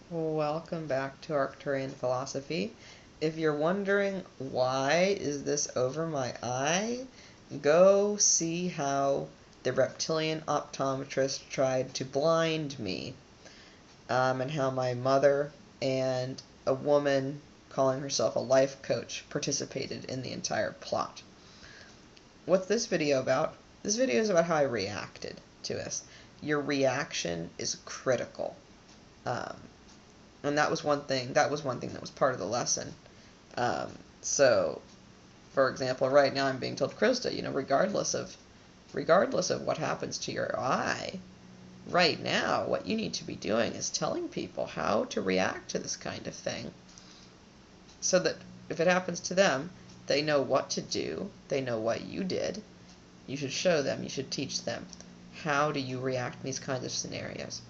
Welcome back to Arcturian philosophy. If you're wondering why is this over my eye, go see how the reptilian optometrist tried to blind me, and how my mother and a woman calling herself a life coach participated in the entire plot. What's this video about? This video is about how I reacted to this. Your reaction is critical. Um, and that was one thing. That was one thing that was part of the lesson. So, for example, right now I'm being told, Krista, regardless of what happens to your eye, right now what you need to be doing is telling people how to react to this kind of thing, so that if it happens to them, they know what to do. They know what you did. You should show them. You should teach them. How do you react in these kinds of scenarios?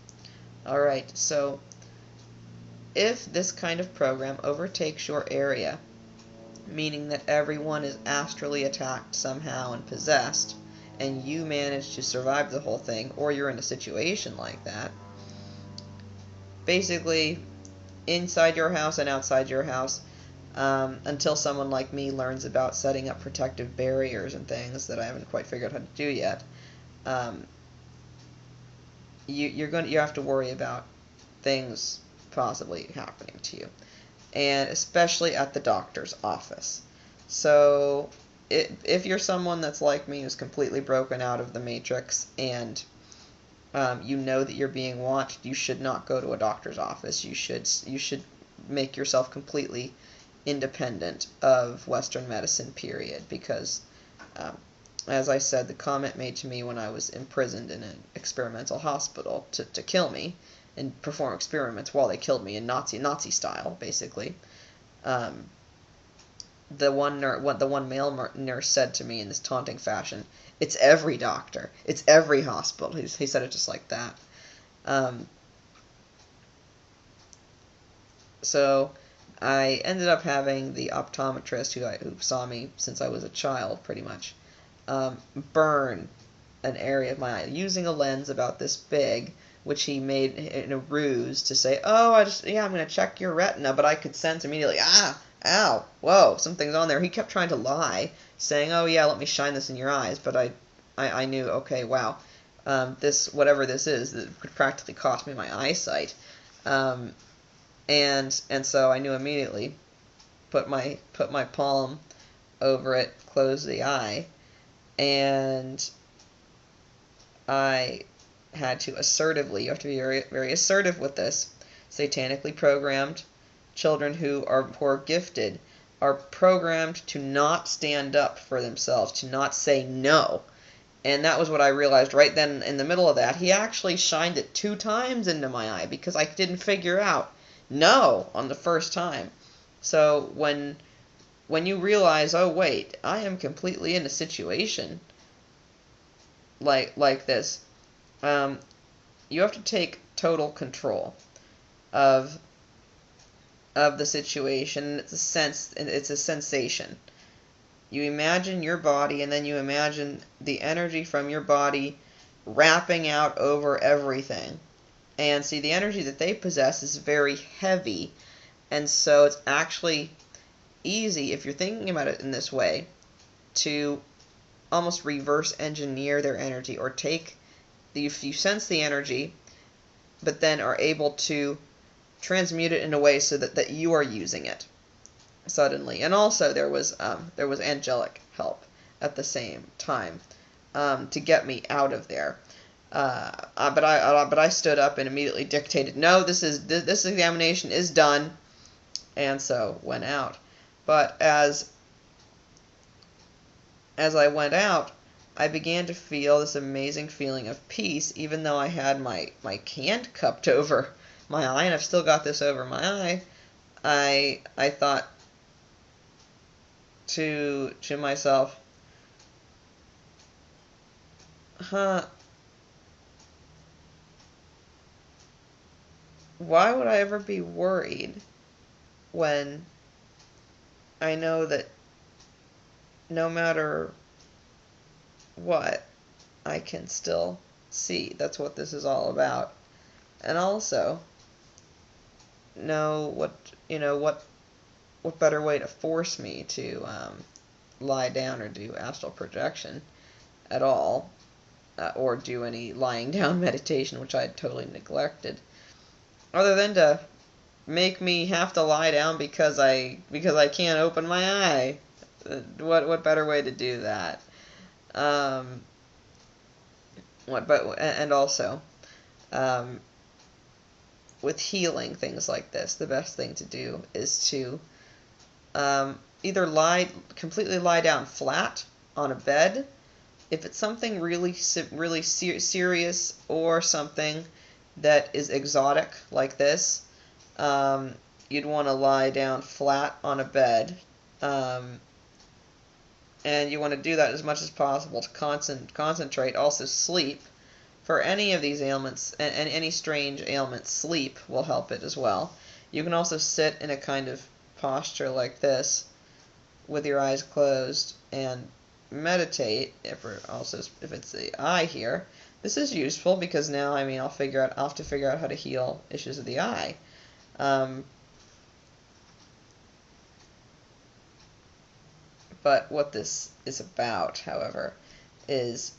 All right. So, if this kind of program overtakes your area, meaning that everyone is astrally attacked somehow and possessed, and you manage to survive the whole thing, or you're in a situation like that, basically, inside your house and outside your house, until someone like me learns about setting up protective barriers and things that I haven't quite figured out how to do yet, you have to worry about things possibly happening to you, and especially at the doctor's office. So if you're someone that's like me, who's completely broken out of the matrix, and you know that you're being watched, you should not go to a doctor's office. You should make yourself completely independent of Western medicine, period, because as I said, the comment made to me when I was imprisoned in an experimental hospital to kill me and perform experiments while they killed me in Nazi style, basically. The one male nurse said to me in this taunting fashion, "It's every doctor. It's every hospital." He said it just like that. So I ended up having the optometrist who saw me since I was a child, pretty much, burn an area of my eye using a lens about this big, which he made in a ruse to say, "Oh, I'm going to check your retina," but I could sense immediately, ow, whoa, something's on there. He kept trying to lie, saying, "Oh yeah, let me shine this in your eyes," but I knew, okay, wow, whatever this is, it could practically cost me my eyesight, and so I knew immediately. Put my palm over it, close the eye, and I had to assertively, you have to be very, very assertive with this, satanically programmed children who are gifted are programmed to not stand up for themselves, to not say no. And that was what I realized right then in the middle of that. He actually shined it 2 times into my eye because I didn't figure out no on the first time. So when you realize, oh wait, I am completely in a situation like this, you have to take total control of the situation. It's a sensation. You imagine your body, and then you imagine the energy from your body wrapping out over everything. And see, the energy that they possess is very heavy, and so it's actually easy, if you're thinking about it in this way, to almost reverse engineer their energy, or if you sense the energy, but then are able to transmute it in a way so that you are using it suddenly. And also there was angelic help at the same time, to get me out of there. But I stood up and immediately dictated, no, this examination is done, and so went out. But as I went out, I began to feel this amazing feeling of peace, even though I had my hand cupped over my eye, and I've still got this over my eye. I thought to myself, why would I ever be worried when I know that no matter what, I can still see? That's what this is all about. And also, know what better way to force me to lie down or do astral projection at all, or do any lying down meditation, which I had totally neglected, other than to make me have to lie down because I can't open my eye. What better way to do that? Um, and also, um, with healing things like this, the best thing to do is to either completely lie down flat on a bed. If it's something really serious, or something that is exotic like this, you'd want to lie down flat on a bed, and you want to do that as much as possible to concentrate. Also, sleep. For any of these ailments, and any strange ailments, sleep will help it as well. You can also sit in a kind of posture like this, with your eyes closed, and meditate. If it's the eye here, this is useful because now I'll have to figure out how to heal issues of the eye. But what this is about, however, is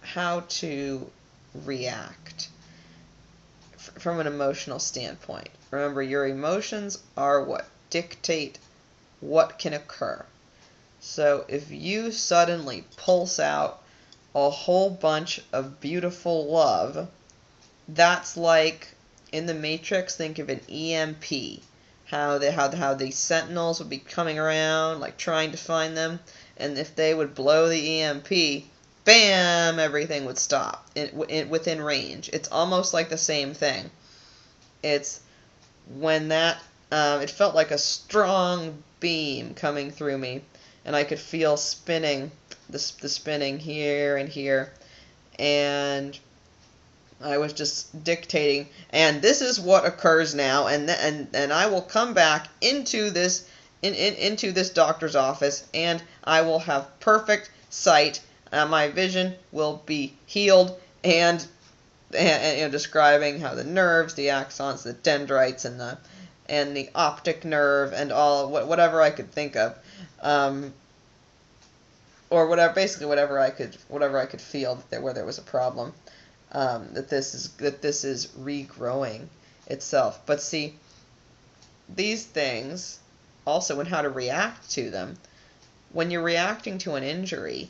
how to react from an emotional standpoint. Remember, your emotions are what dictate what can occur. So if you suddenly pulse out a whole bunch of beautiful love, that's like in the Matrix, think of an EMP. How the sentinels would be coming around, like trying to find them, and if they would blow the EMP, bam, everything would stop within range. It's almost like the same thing. It's when that it felt like a strong beam coming through me, and I could feel the spinning here and here, and I was just dictating, and this is what occurs now, and I will come back into this into this doctor's office, and I will have perfect sight. My vision will be healed, and describing how the nerves, the axons, the dendrites, and the optic nerve, and whatever I could think of, or whatever I could feel where there was a problem. That this is regrowing itself. But see, these things also, and how to react to them. When you're reacting to an injury,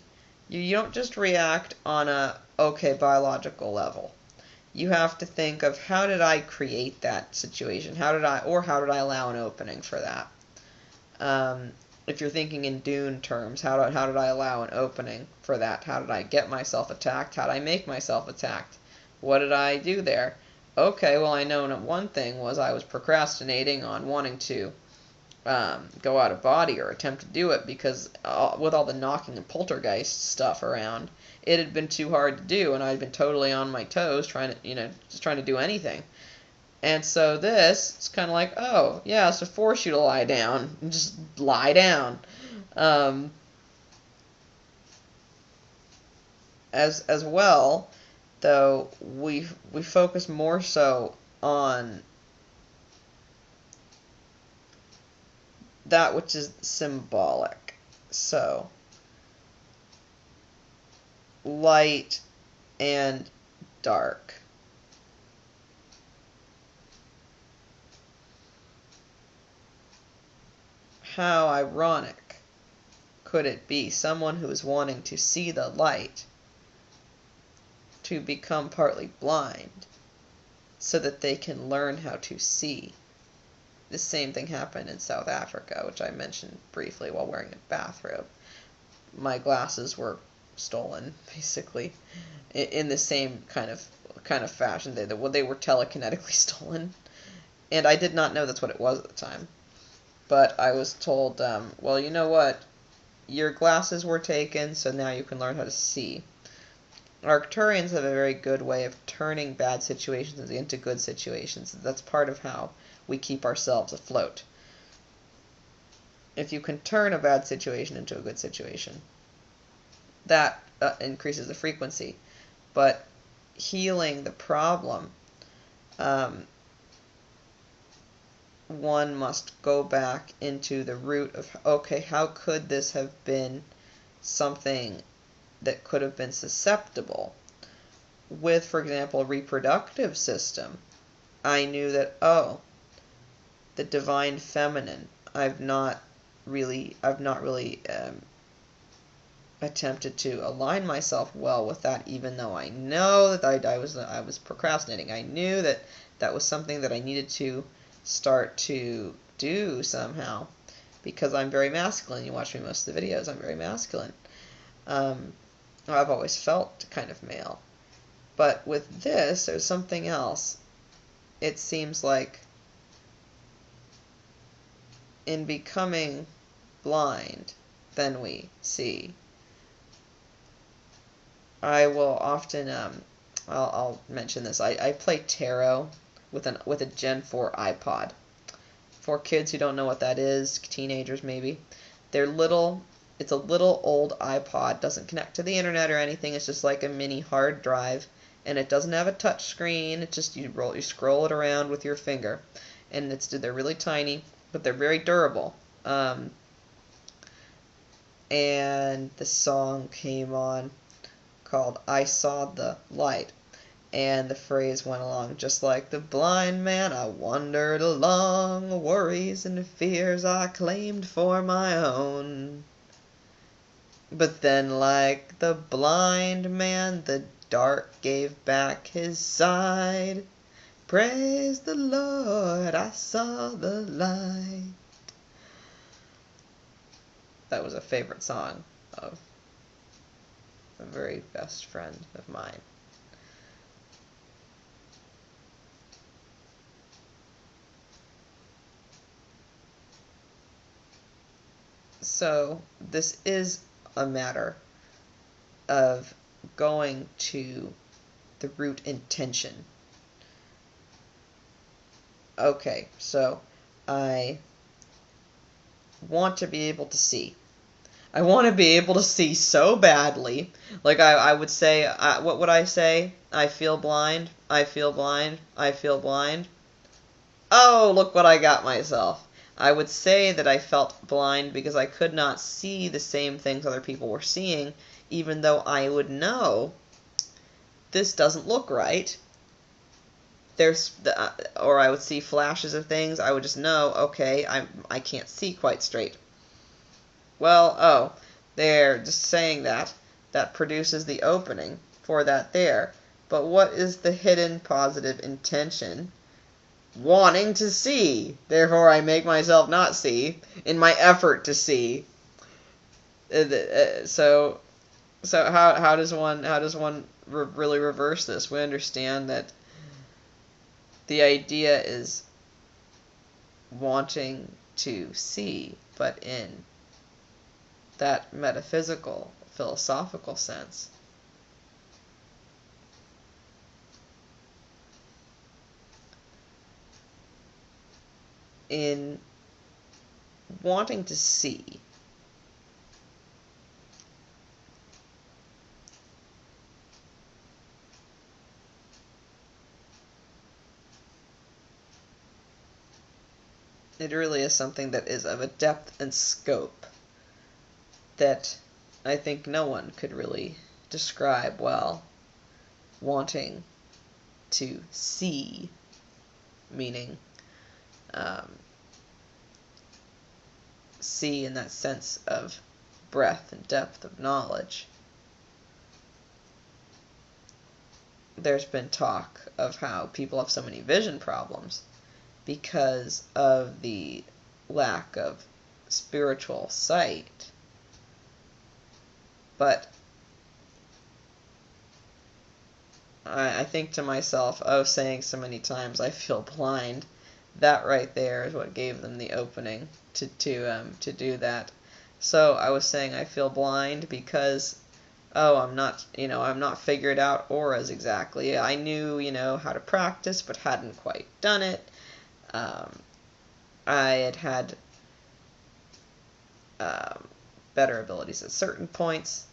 you don't just react on a biological level. You have to think of, how did I create that situation? How did I allow an opening for that? If you're thinking in Dune terms, how did I allow an opening for that? How did I get myself attacked? How did I make myself attacked? What did I do there? Okay, well, I know one thing was I was procrastinating on wanting to go out of body or attempt to do it because with all the knocking and poltergeist stuff around, it had been too hard to do, and I'd been totally on my toes trying to do anything. And so it's kind of like, oh, yeah, it's to force you to lie down. Just lie down. As well, though, we focus more so on that which is symbolic. So, light and dark. How ironic could it be, someone who is wanting to see the light to become partly blind so that they can learn how to see? The same thing happened in South Africa, which I mentioned briefly while wearing a bathrobe. My glasses were stolen, basically, in the same kind of fashion. They were telekinetically stolen, and I did not know that's what it was at the time. But I was told, well, you know what? Your glasses were taken, so now you can learn how to see. Arcturians have a very good way of turning bad situations into good situations. That's part of how we keep ourselves afloat. If you can turn a bad situation into a good situation, that increases the frequency. But healing the problem one must go back into the root of, okay, how could this have been something that could have been susceptible? With, for example, reproductive system, I knew that, oh, the divine feminine, I've not really attempted to align myself well with that, even though I know that I was procrastinating. I knew that that was something that I needed to start to do somehow, because I'm very masculine. You watch me most of the videos, I'm very masculine. I've always felt kind of male. But with this, there's something else. It seems like in becoming blind, then we see. I will often, I'll mention this. I play tarot with a Gen 4 iPod. For kids who don't know what that is, teenagers maybe, they're little. It's a little old iPod. Doesn't connect to the internet or anything. It's just like a mini hard drive, and it doesn't have a touch screen. It's just you scroll it around with your finger, and they're really tiny, but they're very durable. And the song came on called "I Saw the Light," and the phrase went along just like the blind man. I wandered along, worries and fears I claimed for my own. But then, like the blind man, the dark gave back his side. Praise the Lord, I saw the light. That was a favorite song of a very best friend of mine. So this is a matter of going to the root intention. Okay, so I want to be able to see. I want to be able to see so badly. Like I would say, what would I say? I feel blind, I feel blind, I feel blind. Oh, look what I got myself. I would say that I felt blind because I could not see the same things other people were seeing, even though I would know this doesn't look right. Or I would see flashes of things. I would just know, okay, I can't see quite straight. Well, oh, they're just saying that. That produces the opening for that there. But what is the hidden positive intention? Wanting to see. Therefore, I make myself not see in my effort to see. So how does one really reverse this? We understand that the idea is wanting to see, but in that metaphysical, philosophical sense. In wanting to see, it really is something that is of a depth and scope that I think no one could really describe well. Wanting to see, meaning see in that sense of breadth and depth of knowledge. There's been talk of how people have so many vision problems because of the lack of spiritual sight. But I think to myself, oh, saying so many times I feel blind, that right there is what gave them the opening to do that. So I was saying I feel blind because, oh, I'm not figured out auras exactly. I knew, how to practice, but hadn't quite done it. I had better abilities at certain points.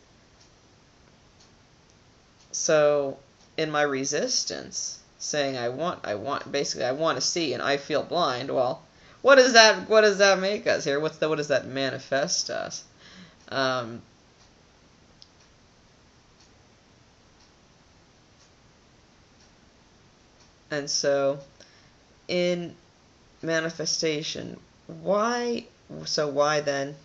So in my resistance, saying I want to see and I feel blind, well, what does that make us here? What does that manifest us? Um, and so in manifestation, why then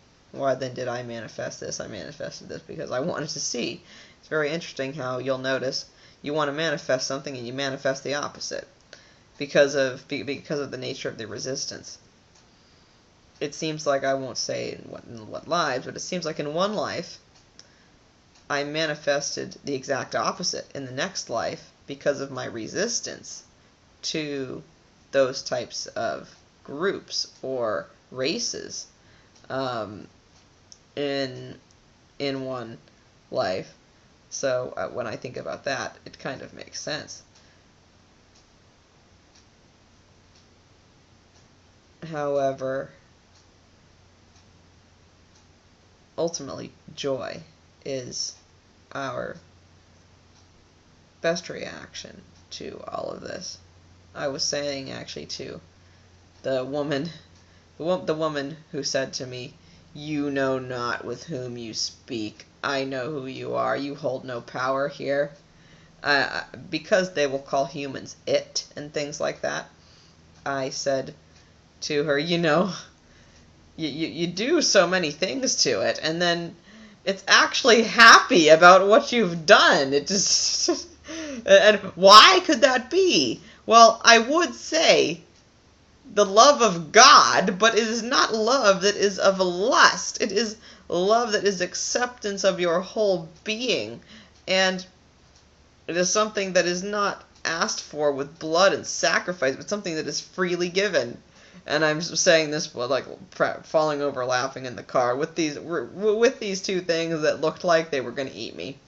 did I manifest this? I manifested this because I wanted to see. It's very interesting how you'll notice you want to manifest something and you manifest the opposite because of the nature of the resistance. It seems like, I won't say in what lives, but it seems like in one life I manifested the exact opposite in the next life because of my resistance to those types of groups or races in one life. So when I think about that, it kind of makes sense. However, ultimately, joy is our best reaction to all of this. I was saying actually to the woman who said to me, "You know not with whom you speak. I know who you are. You hold no power here." Because they will call humans it and things like that, I said to her, you do so many things to it, and then it's actually happy about what you've done. It just... and why could that be? Well, I would say the love of God, but it is not love that is of lust. It is love that is acceptance of your whole being. And it is something that is not asked for with blood and sacrifice, but something that is freely given. And I'm saying this, like, falling over laughing in the car with these two things that looked like they were going to eat me.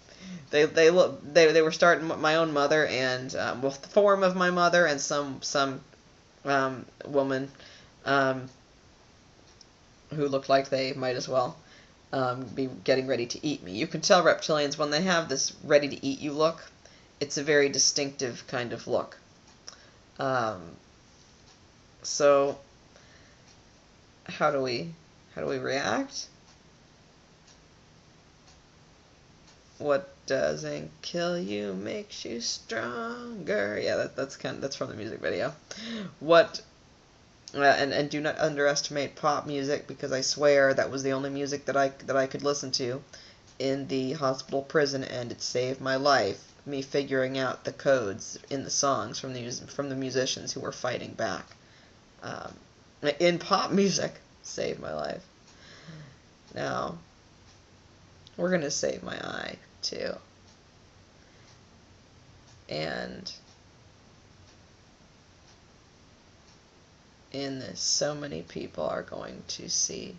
They were starting my own mother and the form of my mother and some woman who looked like they might as well be getting ready to eat me. You can tell reptilians when they have this ready to eat you look. It's a very distinctive kind of look. So how do we react? What doesn't kill you makes you stronger. Yeah, that's from the music video. And do not underestimate pop music, because I swear that was the only music that I could listen to in the hospital prison, and it saved my life. Me figuring out the codes in the songs from the musicians who were fighting back in pop music saved my life. Now we're gonna save my eye too, and in this, so many people are going to see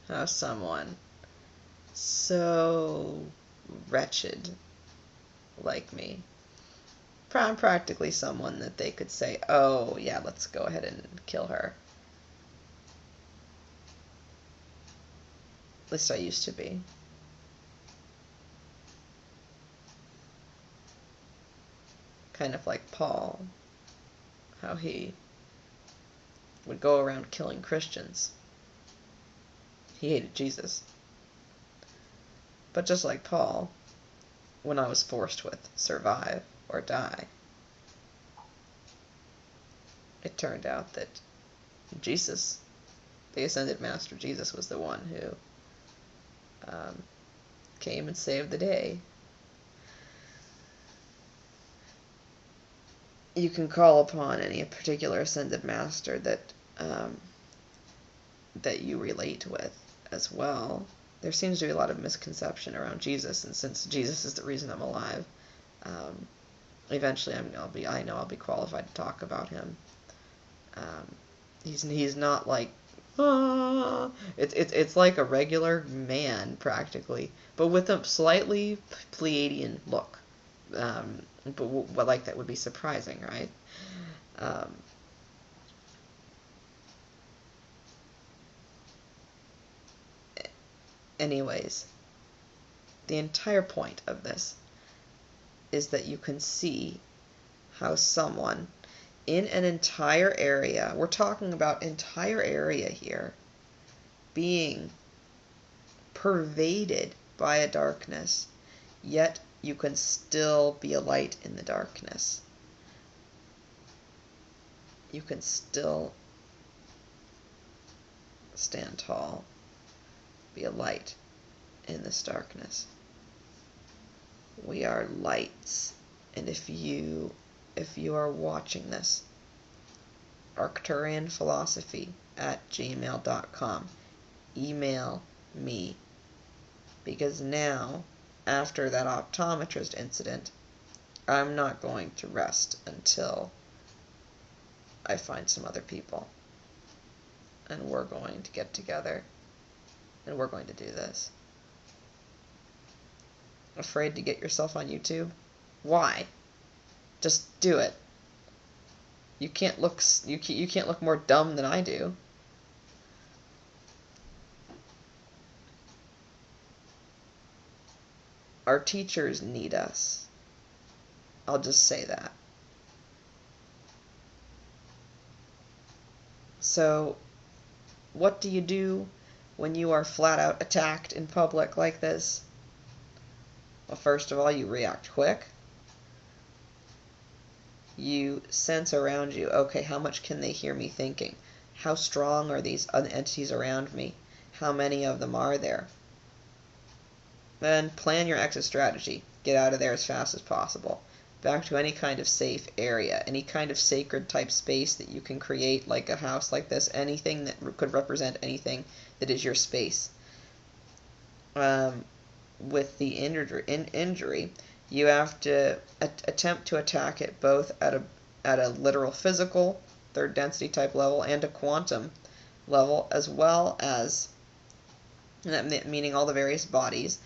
how someone so wretched like me, practically someone that they could say, "Oh yeah, let's go ahead and kill her." At least I used to be. Kind of like Paul, how he would go around killing Christians. He hated Jesus. But just like Paul, when I was forced with survive or die, it turned out that Jesus, the ascended Master Jesus, was the one who came and saved the day. You can call upon any particular ascended Master that you relate with as well. There seems to be a lot of misconception around Jesus, and since Jesus is the reason I'm alive, eventually I'll be qualified to talk about him. He's not like, it's like a regular man practically, but with a slightly Pleiadian look. But like, that would be surprising, right? Anyways, the entire point of this is that you can see how someone in an entire area, we're talking about entire area here, being pervaded by a darkness, yet you can still be a light in the darkness. You can still stand tall, be a light in this darkness. We are lights, and if you are watching this, arcturianphilosophy@gmail.com, email me, because now, after that optometrist incident, I'm not going to rest until I find some other people, and we're going to get together, and we're going to do this. Afraid to get yourself on YouTube? Why? Just do it. You can't look more dumb than I do. Our teachers need us. I'll just say that. So, what do you do when you are flat out attacked in public like this? Well, first of all, you react quick. You sense around you, okay, how much can they hear me thinking? How strong are these entities around me? How many of them are there? Then plan your exit strategy. Get out of there as fast as possible. Back to any kind of safe area, any kind of sacred type space that you can create, like a house like this, anything that could represent anything that is your space. With the injury, you have to attempt to attack it both at a literal physical, third density type level, and a quantum level, as well as, meaning all the various bodies,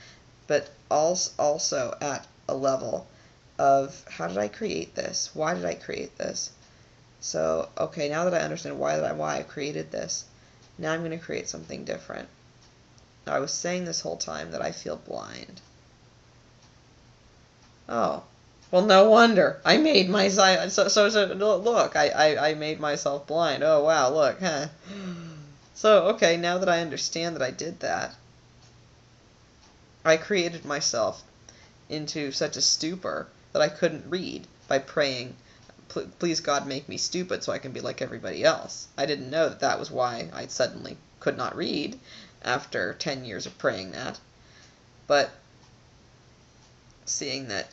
but also at a level of, how did I create this? Why did I create this? So, okay, now that I understand why I created this, now I'm going to create something different. I was saying this whole time that I feel blind. Oh, well, no wonder. I made myself, so look, I made myself blind. Oh, wow, look, huh. So, okay, now that I understand that I did that, I created myself into such a stupor that I couldn't read by praying, please God make me stupid so I can be like everybody else. I didn't know that that was why I suddenly could not read after 10 years of praying that. But seeing that,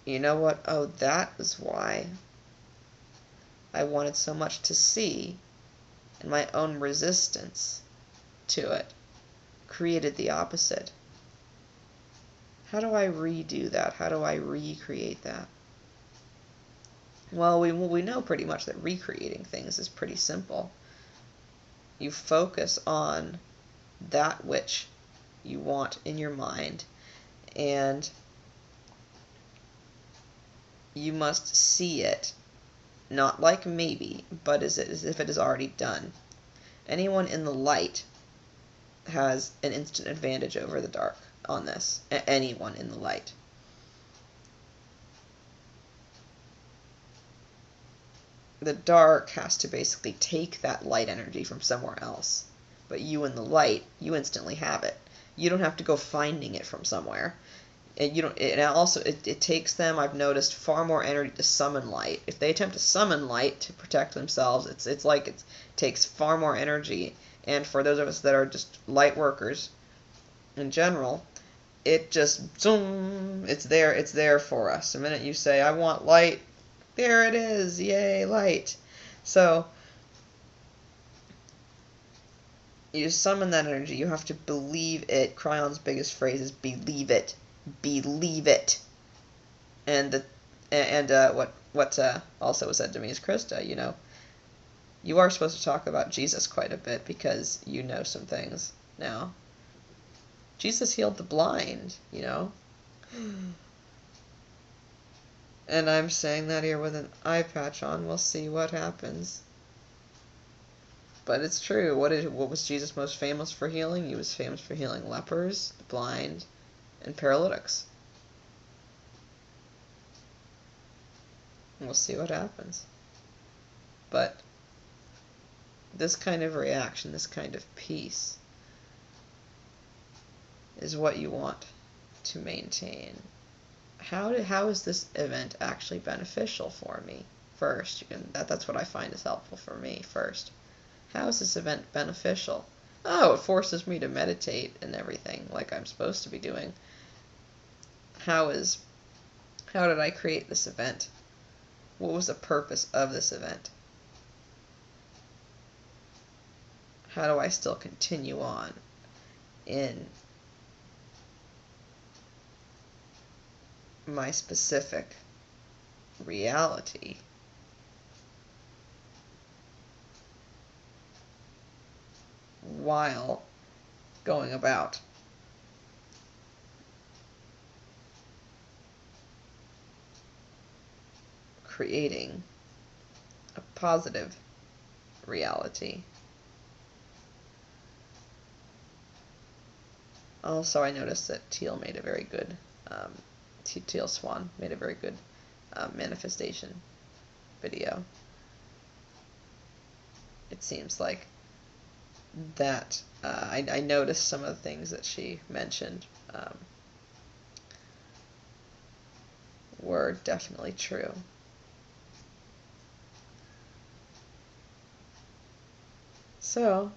you know what, oh, that was why I wanted so much to see, and my own resistance to it created the opposite. How do I redo that? How do I recreate that? Well, we know pretty much that recreating things is pretty simple. You focus on that which you want in your mind, and you must see it, not like maybe, but as if it is already done. Anyone in the light has an instant advantage over the dark on this. Anyone in the light. The dark has to basically take that light energy from somewhere else. But you in the light, you instantly have it. You don't have to go finding it from somewhere. And you don't. And also, it takes them, I've noticed, far more energy to summon light. If they attempt to summon light to protect themselves, it's like it takes far more energy. And for those of us that are just light workers, in general, it just, zoom, it's there for us. The minute you say, I want light, there it is, yay, light. So, you summon that energy, you have to believe it. Cryon's biggest phrase is believe it. Believe it. And what also was said to me is, Krista, you know, you are supposed to talk about Jesus quite a bit because you know some things now. Jesus healed the blind, you know. And I'm saying that here with an eye patch on. We'll see what happens. But it's true. What was Jesus most famous for healing? He was famous for healing lepers, the blind, and paralytics. we'll see what happens. But this kind of reaction, this kind of peace, is what you want to maintain. How is this event actually beneficial for me? First, that's what I find is helpful for me first. How is this event beneficial? Oh, it forces me to meditate and everything like I'm supposed to be doing. How did I create this event? What was the purpose of this event? How do I still continue on in my specific reality while going about creating a positive reality? Also, I noticed that Teal made a very good, Teal Swan made a very good manifestation video. It seems like that I noticed some of the things that she mentioned were definitely true. So,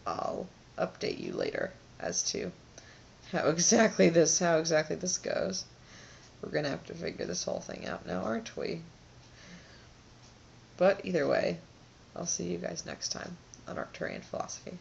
I'll update you later as to how exactly this goes. We're gonna have to figure this whole thing out now, aren't we? But either way, I'll see you guys next time on Arcturian Philosophy.